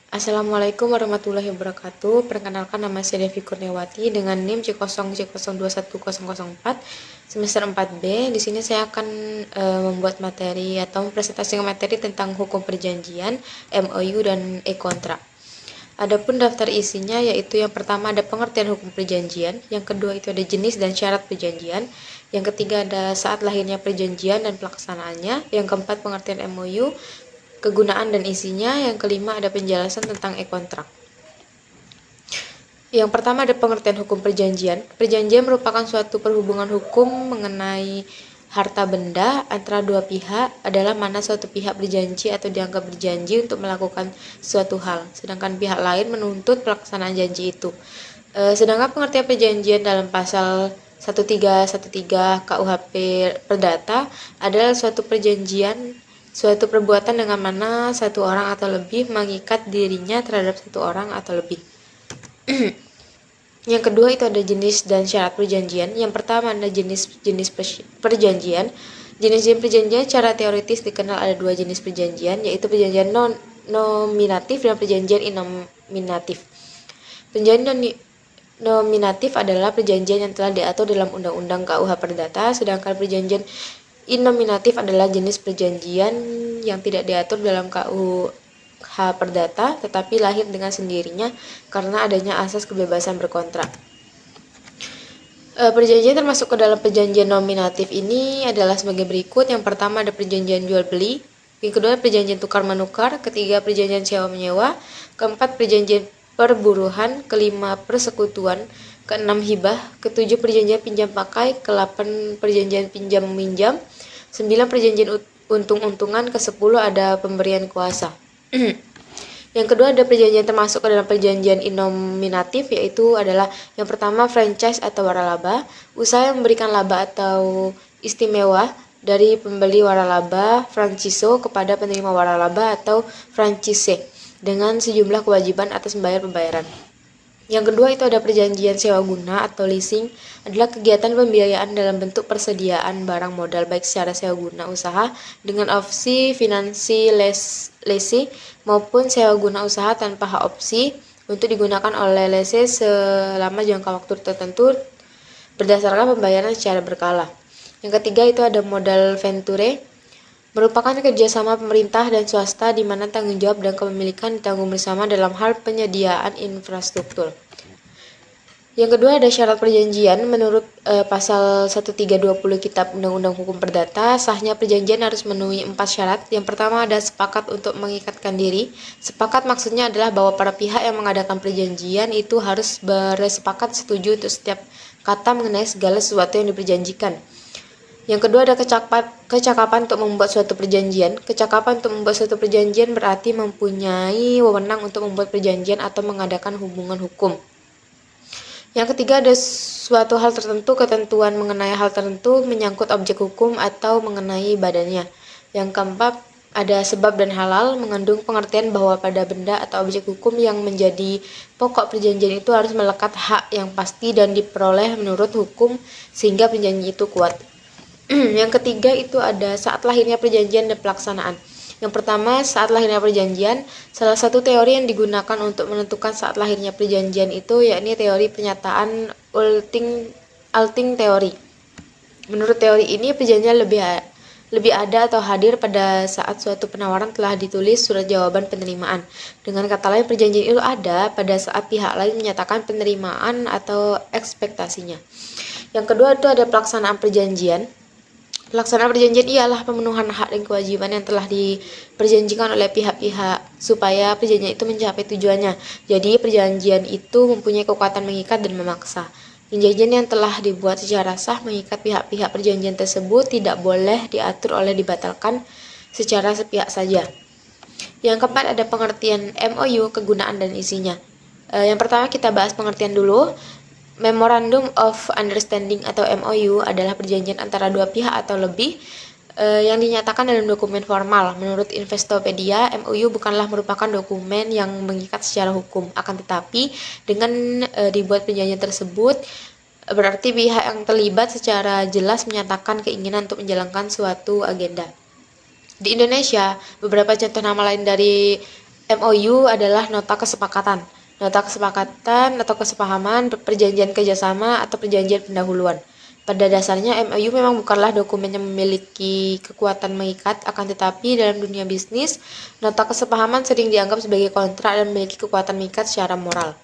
Assalamualaikum warahmatullahi wabarakatuh. Perkenalkan, nama saya Devi Kurniawati dengan NIM C0C021004 semester 4B. Di sini saya akan membuat materi atau mempresentasikan materi tentang hukum perjanjian, MOU dan e-kontrak. Adapun daftar isinya yaitu yang pertama ada pengertian hukum perjanjian, yang kedua itu ada jenis dan syarat perjanjian, yang ketiga ada saat lahirnya perjanjian dan pelaksanaannya, yang keempat pengertian MOU, kegunaan dan isinya, yang kelima ada penjelasan tentang e-kontrak. Yang pertama ada pengertian hukum perjanjian. Perjanjian merupakan suatu perhubungan hukum mengenai harta benda antara dua pihak, adalah mana suatu pihak berjanji atau dianggap berjanji untuk melakukan suatu hal, sedangkan pihak lain menuntut pelaksanaan janji itu. Sedangkan pengertian perjanjian dalam pasal 1313 KUHP Perdata adalah suatu perjanjian, suatu perbuatan dengan mana satu orang atau lebih mengikat dirinya terhadap satu orang atau lebih. Yang kedua itu ada jenis dan syarat perjanjian. Yang pertama ada jenis perjanjian. Jenis-jenis perjanjian secara teoritis dikenal ada dua jenis perjanjian, yaitu perjanjian nominatif dan perjanjian inominatif. Perjanjian nominatif adalah perjanjian yang telah diatur dalam Undang-Undang KUH Perdata, sedangkan perjanjian inominatif adalah jenis perjanjian yang tidak diatur dalam KUH Perdata tetapi lahir dengan sendirinya karena adanya asas kebebasan berkontrak. Perjanjian termasuk ke dalam perjanjian nominatif ini adalah sebagai berikut. Yang pertama ada perjanjian jual beli, yang kedua perjanjian tukar menukar, ketiga perjanjian sewa menyewa, keempat perjanjian perburuhan, kelima persekutuan, keenam hibah, ketujuh perjanjian pinjam pakai, ke-8 perjanjian pinjam meminjam, 9 perjanjian untung-untungan, ke-10 ada pemberian kuasa. Yang kedua ada perjanjian termasuk ke dalam perjanjian inominatif, yaitu adalah yang pertama franchise atau waralaba, usaha yang memberikan laba atau istimewa dari pembeli waralaba, franciso kepada penerima waralaba atau franchisee dengan sejumlah kewajiban atas membayar pembayaran. Yang kedua itu ada perjanjian sewa guna atau leasing, adalah kegiatan pembiayaan dalam bentuk persediaan barang modal baik secara sewa guna usaha dengan opsi finansi lese maupun sewa guna usaha tanpa hak opsi untuk digunakan oleh lese selama jangka waktu tertentu berdasarkan pembayaran secara berkala. Yang ketiga itu ada modal venture, merupakan kerjasama pemerintah dan swasta di mana tanggung jawab dan kepemilikan ditanggung bersama dalam hal penyediaan infrastruktur. Yang kedua ada syarat perjanjian. Menurut pasal 1320 Kitab Undang-Undang Hukum Perdata, sahnya perjanjian harus memenuhi 4 syarat. Yang pertama ada sepakat untuk mengikatkan diri. Sepakat maksudnya adalah bahwa para pihak yang mengadakan perjanjian itu harus bersepakat setuju untuk setiap kata mengenai segala sesuatu yang diperjanjikan. Yang kedua ada kecakapan untuk membuat suatu perjanjian. Kecakapan untuk membuat suatu perjanjian berarti mempunyai wewenang untuk membuat perjanjian atau mengadakan hubungan hukum. Yang ketiga ada suatu hal tertentu, ketentuan mengenai hal tertentu menyangkut objek hukum atau mengenai badannya. Yang keempat ada sebab dan halal, mengandung pengertian bahwa pada benda atau objek hukum yang menjadi pokok perjanjian itu harus melekat hak yang pasti dan diperoleh menurut hukum sehingga perjanjian itu kuat. Yang ketiga itu ada saat lahirnya perjanjian dan pelaksanaan. Yang pertama, saat lahirnya perjanjian, salah satu teori yang digunakan untuk menentukan saat lahirnya perjanjian itu yakni teori pernyataan Alting teori. Menurut teori ini, perjanjian lebih ada atau hadir pada saat suatu penawaran telah ditulis surat jawaban penerimaan. Dengan kata lain, perjanjian itu ada pada saat pihak lain menyatakan penerimaan atau ekspektasinya. Yang kedua itu ada pelaksanaan perjanjian. Pelaksanaan perjanjian ialah pemenuhan hak dan kewajiban yang telah diperjanjikan oleh pihak-pihak supaya perjanjian itu mencapai tujuannya. Jadi perjanjian itu mempunyai kekuatan mengikat dan memaksa. Perjanjian yang telah dibuat secara sah mengikat pihak-pihak perjanjian tersebut tidak boleh diatur oleh dibatalkan secara sepihak saja. Yang keempat ada pengertian MOU, kegunaan dan isinya. Yang pertama kita bahas pengertian dulu. Memorandum of Understanding atau MOU adalah perjanjian antara dua pihak atau lebih yang dinyatakan dalam dokumen formal. Menurut Investopedia, MOU bukanlah merupakan dokumen yang mengikat secara hukum. Akan tetapi, dengan dibuat perjanjian tersebut, berarti pihak yang terlibat secara jelas menyatakan keinginan untuk menjalankan suatu agenda. Di Indonesia, beberapa contoh nama lain dari MOU adalah nota kesepakatan. Nota kesepakatan atau kesepahaman, perjanjian kerjasama atau perjanjian pendahuluan. Pada dasarnya MOU memang bukanlah dokumen yang memiliki kekuatan mengikat, akan tetapi dalam dunia bisnis, nota kesepahaman sering dianggap sebagai kontrak dan memiliki kekuatan mengikat secara moral.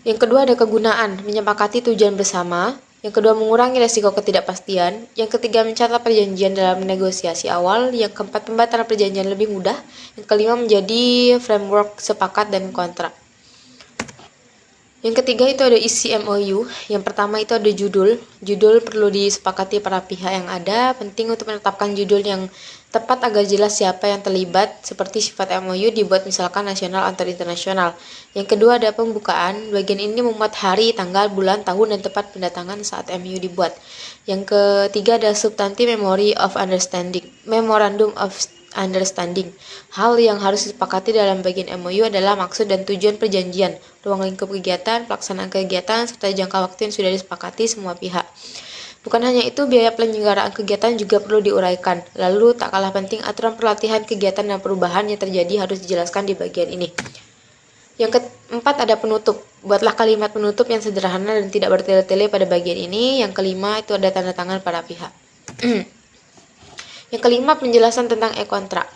Yang kedua ada kegunaan, menyepakati tujuan bersama. Yang kedua mengurangi resiko ketidakpastian. Yang ketiga mencatat perjanjian dalam negosiasi awal. Yang keempat pembatalan perjanjian lebih mudah. Yang kelima menjadi framework sepakat dan kontrak. Yang ketiga itu ada isi MOU. Yang pertama itu ada judul. Judul perlu disepakati para pihak yang ada. Penting untuk menetapkan judul yang tepat agar jelas siapa yang terlibat, seperti sifat MOU dibuat misalkan nasional atau internasional. Yang kedua ada pembukaan. Bagian ini memuat hari, tanggal, bulan, tahun, dan tempat pendatangan saat MOU dibuat. Yang ketiga ada substansi Memorandum of Understanding. Hal yang harus disepakati dalam bagian MOU adalah maksud dan tujuan perjanjian, ruang lingkup kegiatan, pelaksanaan kegiatan, serta jangka waktu yang sudah disepakati semua pihak. Bukan hanya itu, biaya penyelenggaraan kegiatan juga perlu diuraikan. Lalu, tak kalah penting, aturan pelatihan kegiatan dan perubahan yang terjadi harus dijelaskan di bagian ini. Yang keempat ada penutup. Buatlah kalimat penutup yang sederhana dan tidak bertele-tele pada bagian ini. Yang kelima itu ada tanda tangan para pihak. Yang kelima penjelasan tentang e-kontrak.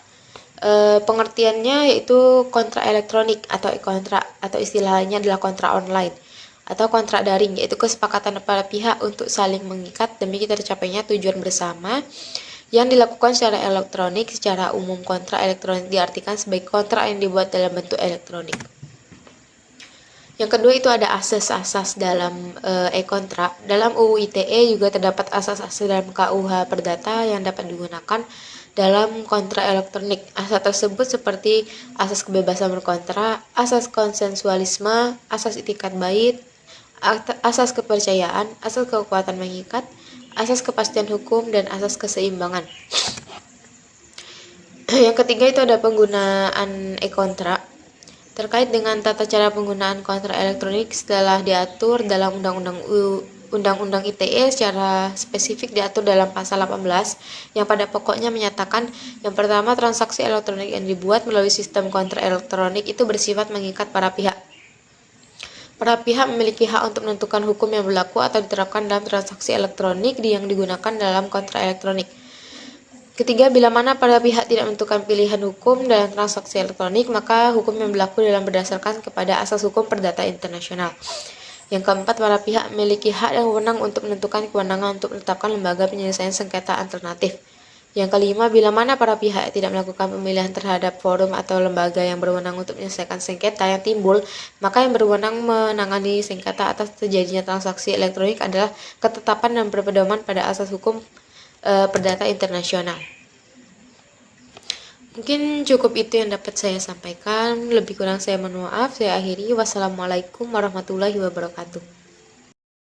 Pengertiannya yaitu kontrak elektronik atau e-kontrak, atau istilahnya adalah kontrak online atau kontrak daring, yaitu kesepakatan para pihak untuk saling mengikat demi tercapainya tujuan bersama yang dilakukan secara elektronik. Secara umum kontrak elektronik diartikan sebagai kontrak yang dibuat dalam bentuk elektronik. Yang kedua itu ada asas-asas dalam e-kontrak. Dalam UU ITE juga terdapat asas-asas dalam KUH Perdata yang dapat digunakan dalam kontrak elektronik. Asas tersebut seperti asas kebebasan berkontrak, asas konsensualisme, asas itikat bait, asas kepercayaan, asas kekuatan mengikat, asas kepastian hukum, dan asas keseimbangan. Yang ketiga itu ada penggunaan e-kontrak. Terkait dengan tata cara penggunaan kontrak elektronik setelah diatur dalam Undang-Undang ITE secara spesifik diatur dalam pasal 18 yang pada pokoknya menyatakan yang pertama, transaksi elektronik yang dibuat melalui sistem kontrak elektronik itu bersifat mengikat para pihak. Para pihak memiliki hak untuk menentukan hukum yang berlaku atau diterapkan dalam transaksi elektronik yang digunakan dalam kontrak elektronik. Ketiga, bila mana para pihak tidak menentukan pilihan hukum dalam transaksi elektronik, maka hukum yang berlaku dalam berdasarkan kepada asas hukum perdata internasional. Yang keempat, para pihak memiliki hak dan wewenang untuk menentukan kewenangan untuk menetapkan lembaga penyelesaian sengketa alternatif. Yang kelima, bila mana para pihak tidak melakukan pemilihan terhadap forum atau lembaga yang berwenang untuk menyelesaikan sengketa yang timbul, maka yang berwenang menangani sengketa atas terjadinya transaksi elektronik adalah ketetapan dan berpedoman pada asas hukum perdata internasional. Mungkin cukup itu yang dapat saya sampaikan. Lebih kurang saya mohon maaf. Saya akhiri. Wassalamualaikum warahmatullahi wabarakatuh.